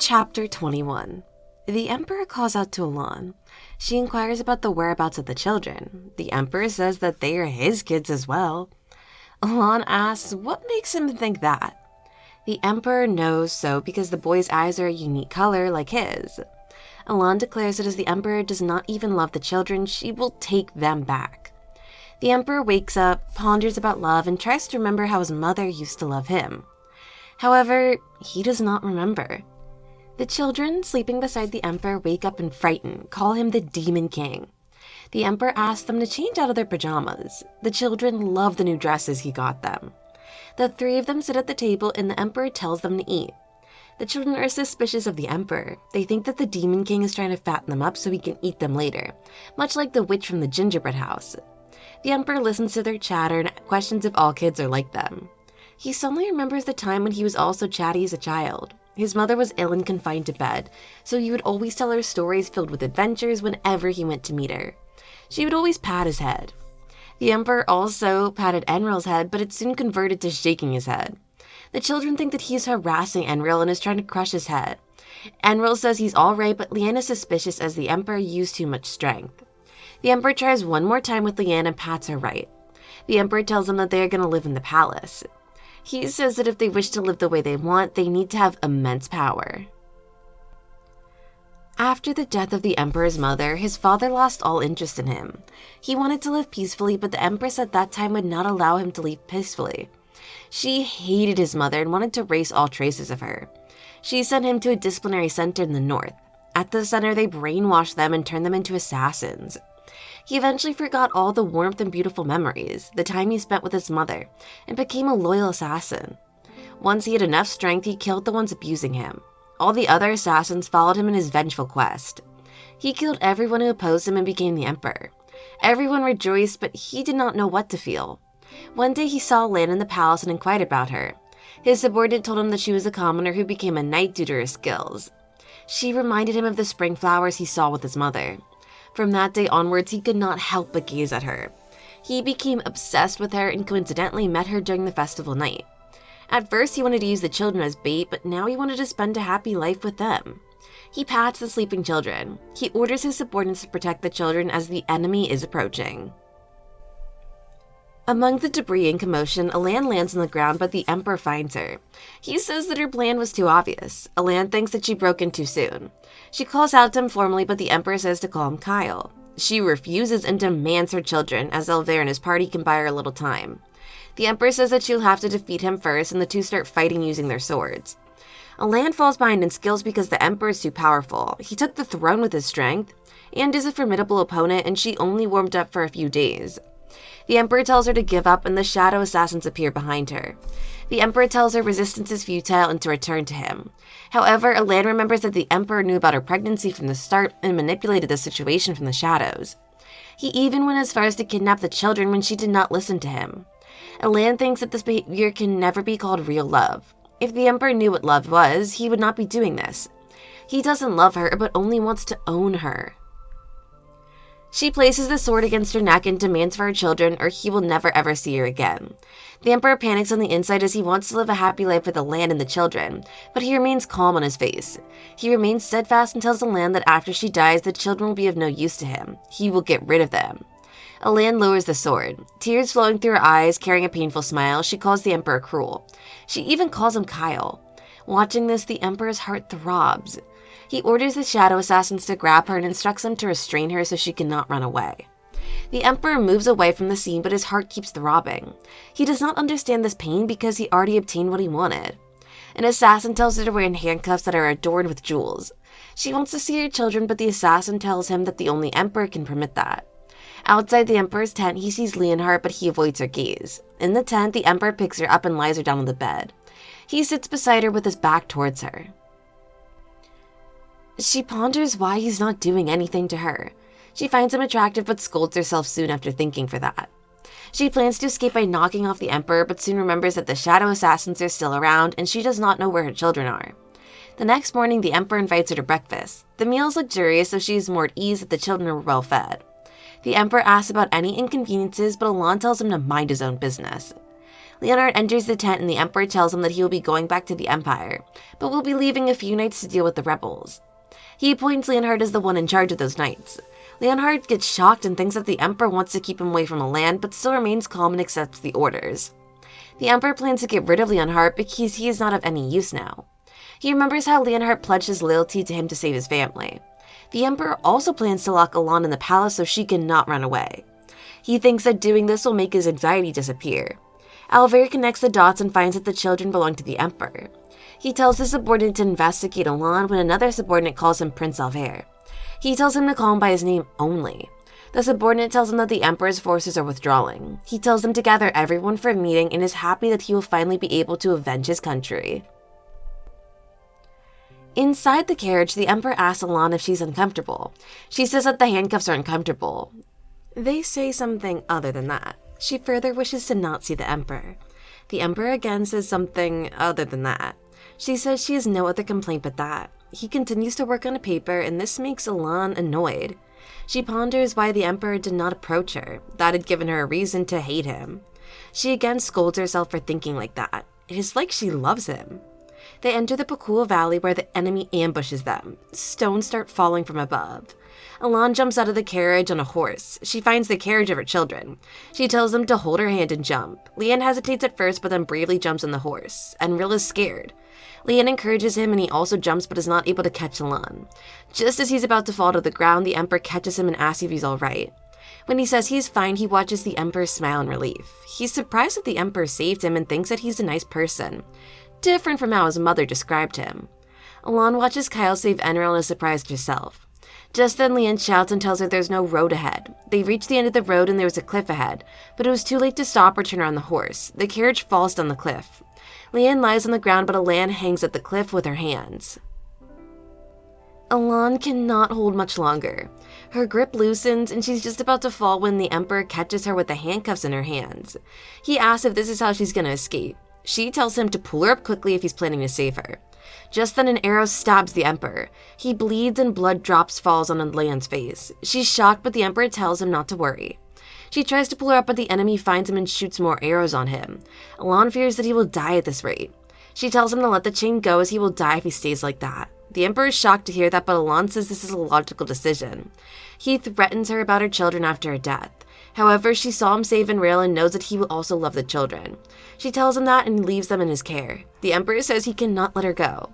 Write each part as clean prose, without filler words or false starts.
Chapter 21. The Emperor calls out to Elan. She inquires about the whereabouts of the children. The Emperor says that they are his kids as well. Elan asks what makes him think that. The Emperor knows so because the boy's eyes are a unique color like his. Elan declares that as the Emperor does not even love the children, she will take them back. The Emperor wakes up, ponders about love, and tries to remember how his mother used to love him. However, he does not remember. The children, sleeping beside the Emperor, wake up and frightened, call him the Demon King. The Emperor asks them to change out of their pajamas. The children love the new dresses he got them. The three of them sit at the table and the Emperor tells them to eat. The children are suspicious of the Emperor. They think that the Demon King is trying to fatten them up so he can eat them later, much like the witch from the gingerbread house. The Emperor listens to their chatter and questions if all kids are like them. He suddenly remembers the time when he was also chatty as a child. His mother was ill and confined to bed, so he would always tell her stories filled with adventures whenever he went to meet her. She would always pat his head. The Emperor also patted Enril's head, but it soon converted to shaking his head. The children think that he is harassing Enril and is trying to crush his head. Enril says he's alright, but Leanne is suspicious as the Emperor used too much strength. The Emperor tries one more time with Leanne and pats her right. The Emperor tells them that they are going to live in the palace. He says that if they wish to live the way they want, they need to have immense power. After the death of the Emperor's mother, his father lost all interest in him. He wanted to live peacefully, but the Empress at that time would not allow him to live peacefully. She hated his mother and wanted to erase all traces of her. She sent him to a disciplinary center in the north. At the center, they brainwashed them and turned them into assassins. He eventually forgot all the warmth and beautiful memories, the time he spent with his mother, and became a loyal assassin. Once he had enough strength, he killed the ones abusing him. All the other assassins followed him in his vengeful quest. He killed everyone who opposed him and became the Emperor. Everyone rejoiced, but he did not know what to feel. One day he saw Lan in the palace and inquired about her. His subordinate told him that she was a commoner who became a knight due to her skills. She reminded him of the spring flowers he saw with his mother. From that day onwards, he could not help but gaze at her. He became obsessed with her and coincidentally met her during the festival night. At first, he wanted to use the children as bait, but now he wanted to spend a happy life with them. He pats the sleeping children. He orders his subordinates to protect the children as the enemy is approaching. Among the debris and commotion, Elan lands on the ground, but the Emperor finds her. He says that her plan was too obvious. Elan thinks that she broke in too soon. She calls out to him formally, but the Emperor says to call him Kyle. She refuses and demands her children, as Elvire and his party can buy her a little time. The Emperor says that she'll have to defeat him first, and the two start fighting using their swords. Elan falls behind in skills because the Emperor is too powerful. He took the throne with his strength, and is a formidable opponent, and she only warmed up for a few days. The Emperor tells her to give up, and the shadow assassins appear behind her. The Emperor tells her resistance is futile and to return to him. However, Elan remembers that the Emperor knew about her pregnancy from the start and manipulated the situation from the shadows. He even went as far as to kidnap the children when she did not listen to him. Elan thinks that this behavior can never be called real love. If the Emperor knew what love was, he would not be doing this. He doesn't love her, but only wants to own her. She places the sword against her neck and demands for her children, or he will never ever see her again. The Emperor panics on the inside as he wants to live a happy life with the land and the children, but he remains calm on his face. He remains steadfast and tells the land that after she dies, the children will be of no use to him. He will get rid of them. Elan lowers the sword. Tears flowing through her eyes, carrying a painful smile, she calls the Emperor cruel. She even calls him Kyle. Watching this, the Emperor's heart throbs. He orders the shadow assassins to grab her and instructs them to restrain her so she cannot run away. The Emperor moves away from the scene, but his heart keeps throbbing. He does not understand this pain because he already obtained what he wanted. An assassin tells her to wear handcuffs that are adorned with jewels. She wants to see her children, but the assassin tells him that the only Emperor can permit that. Outside the Emperor's tent, he sees Leonhardt, but he avoids her gaze. In the tent, the Emperor picks her up and lies her down on the bed. He sits beside her with his back towards her. She ponders why he's not doing anything to her. She finds him attractive but scolds herself soon after thinking for that. She plans to escape by knocking off the Emperor, but soon remembers that the shadow assassins are still around and she does not know where her children are. The next morning, the Emperor invites her to breakfast. The meal is luxurious, so she is more at ease that the children are well fed. The Emperor asks about any inconveniences, but Elan tells him to mind his own business. Leonhard enters the tent and the Emperor tells him that he will be going back to the Empire, but will be leaving a few nights to deal with the rebels. He appoints Leonhard as the one in charge of those nights. Leonhard gets shocked and thinks that the Emperor wants to keep him away from Alan, but still remains calm and accepts the orders. The Emperor plans to get rid of Leonhard because he is not of any use now. He remembers how Leonhard pledged his loyalty to him to save his family. The Emperor also plans to lock Alan in the palace so she cannot run away. He thinks that doing this will make his anxiety disappear. Alver connects the dots and finds that the children belong to the Emperor. He tells his subordinate to investigate Alan when another subordinate calls him Prince Alver. He tells him to call him by his name only. The subordinate tells him that the Emperor's forces are withdrawing. He tells him to gather everyone for a meeting and is happy that he will finally be able to avenge his country. Inside the carriage, the Emperor asks Alan if she's uncomfortable. She says that the handcuffs are uncomfortable. They say something other than that. She further wishes to not see the Emperor. The Emperor again says something other than that. She says she has no other complaint but that. He continues to work on a paper, and this makes Alan annoyed. She ponders why the Emperor did not approach her. That had given her a reason to hate him. She again scolds herself for thinking like that. It is like she loves him. They enter the Pakul Valley where the enemy ambushes them. Stones start falling from above. Alan jumps out of the carriage on a horse. She finds the carriage of her children. She tells them to hold her hand and jump. Leanne hesitates at first but then bravely jumps on the horse. Enril is scared. Leanne encourages him and he also jumps but is not able to catch Alan. Just as he's about to fall to the ground, the Emperor catches him and asks if he's alright. When he says he's fine, he watches the Emperor smile in relief. He's surprised that the Emperor saved him and thinks that he's a nice person. Different from how his mother described him. Alan watches Kyle save Enril and is surprised herself. Just then Leanne shouts and tells her there's no road ahead. They reach the end of the road and there was a cliff ahead, but it was too late to stop or turn around the horse. The carriage falls down the cliff. Leanne lies on the ground but Alan hangs at the cliff with her hands. Alan cannot hold much longer. Her grip loosens and she's just about to fall when the Emperor catches her with the handcuffs in her hands. He asks if this is how she's going to escape. She tells him to pull her up quickly if he's planning to save her. Just then an arrow stabs the Emperor. He bleeds and blood drops falls on Leanne's face. She's shocked but the Emperor tells him not to worry. She tries to pull her up but the enemy finds him and shoots more arrows on him. Alan fears that he will die at this rate. She tells him to let the chain go as he will die if he stays like that. The Emperor is shocked to hear that but Alan says this is a logical decision. He threatens her about her children after her death. However, she saw him save Enril and knows that he will also love the children. She tells him that and leaves them in his care. The Emperor says he cannot let her go.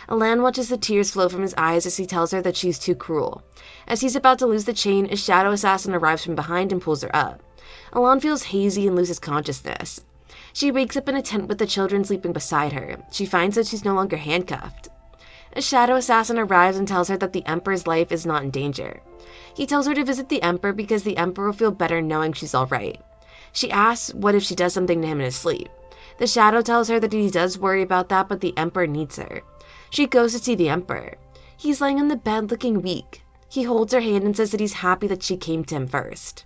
Alan watches the tears flow from his eyes as he tells her that she's too cruel. As he's about to lose the chain, a shadow assassin arrives from behind and pulls her up. Alan feels hazy and loses consciousness. She wakes up in a tent with the children sleeping beside her. She finds that she's no longer handcuffed. A shadow assassin arrives and tells her that the Emperor's life is not in danger. He tells her to visit the Emperor because the Emperor will feel better knowing she's alright. She asks what if she does something to him in his sleep. The shadow tells her that he does worry about that, but the Emperor needs her. She goes to see the Emperor. He's laying on the bed looking weak. He holds her hand and says that he's happy that she came to him first.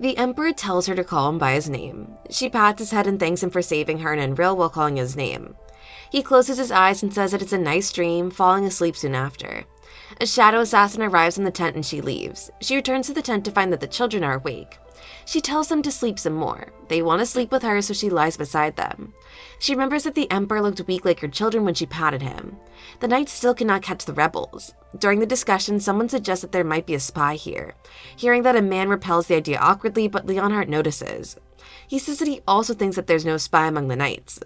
The Emperor tells her to call him by his name. She pats his head and thanks him for saving her and Enril while calling his name. He closes his eyes and says that it's a nice dream, falling asleep soon after. A shadow assassin arrives in the tent and she leaves. She returns to the tent to find that the children are awake. She tells them to sleep some more. They want to sleep with her, so she lies beside them. She remembers that the Emperor looked weak like her children when she patted him. The knights still cannot catch the rebels. During the discussion, someone suggests that there might be a spy here. Hearing that, a man repels the idea awkwardly, but Leonhard notices. He says that he also thinks that there's no spy among the knights.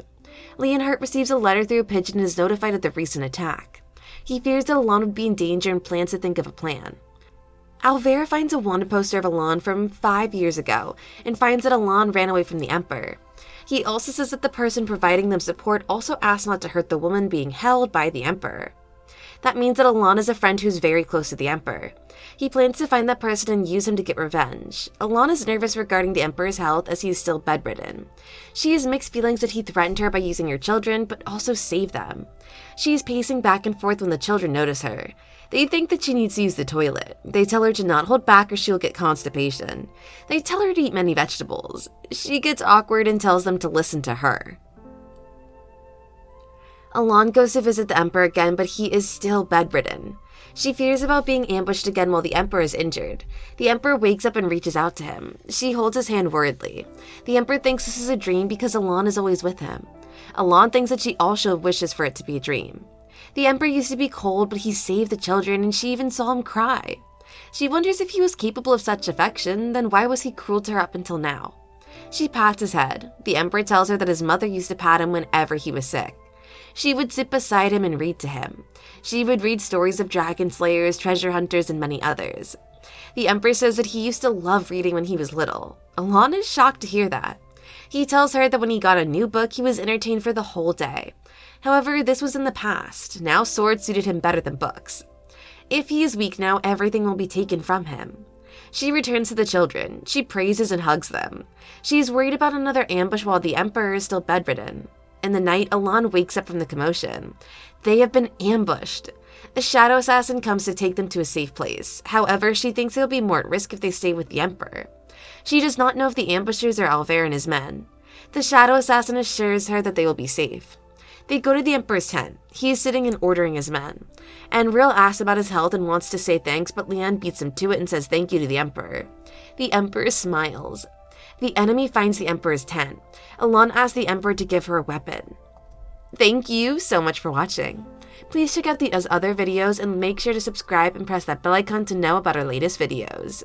Leonhard receives a letter through a pigeon and is notified of the recent attack. He fears that Alan would be in danger and plans to think of a plan. Alvera finds a wanted poster of Alan from 5 years ago and finds that Alan ran away from the Emperor. He also says that the person providing them support also asked not to hurt the woman being held by the Emperor. That means that Alan is a friend who's very close to the Emperor. He plans to find that person and use him to get revenge. Alan is nervous regarding the Emperor's health as he is still bedridden. She has mixed feelings that he threatened her by using her children, but also saved them. She is pacing back and forth when the children notice her. They think that she needs to use the toilet. They tell her to not hold back or she'll get constipation. They tell her to eat many vegetables. She gets awkward and tells them to listen to her. Alan goes to visit the Emperor again, but he is still bedridden. She fears about being ambushed again while the Emperor is injured. The Emperor wakes up and reaches out to him. She holds his hand worriedly. The Emperor thinks this is a dream because Elan is always with him. Elan thinks that she also wishes for it to be a dream. The Emperor used to be cold, but he saved the children, and she even saw him cry. She wonders if he was capable of such affection, then why was he cruel to her up until now? She pats his head. The Emperor tells her that his mother used to pat him whenever he was sick. She would sit beside him and read to him. She would read stories of dragon slayers, treasure hunters, and many others. The Emperor says that he used to love reading when he was little. Elan is shocked to hear that. He tells her that when he got a new book, he was entertained for the whole day. However, this was in the past. Now swords suited him better than books. If he is weak now, everything will be taken from him. She returns to the children. She praises and hugs them. She is worried about another ambush while the Emperor is still bedridden. In the night, Elan wakes up from the commotion. They have been ambushed. A shadow assassin comes to take them to a safe place. However, she thinks they'll be more at risk if they stay with the Emperor. She does not know if the ambushers are Alvair and his men. The shadow assassin assures her that they will be safe. They go to the Emperor's tent. He is sitting and ordering his men. Enril asks about his health and wants to say thanks, but Lian beats him to it and says thank you to the Emperor. The Emperor smiles. The enemy finds the Emperor's tent. Elan asks the Emperor to give her a weapon. Thank you so much for watching. Please check out those other videos and make sure to subscribe and press that bell icon to know about our latest videos.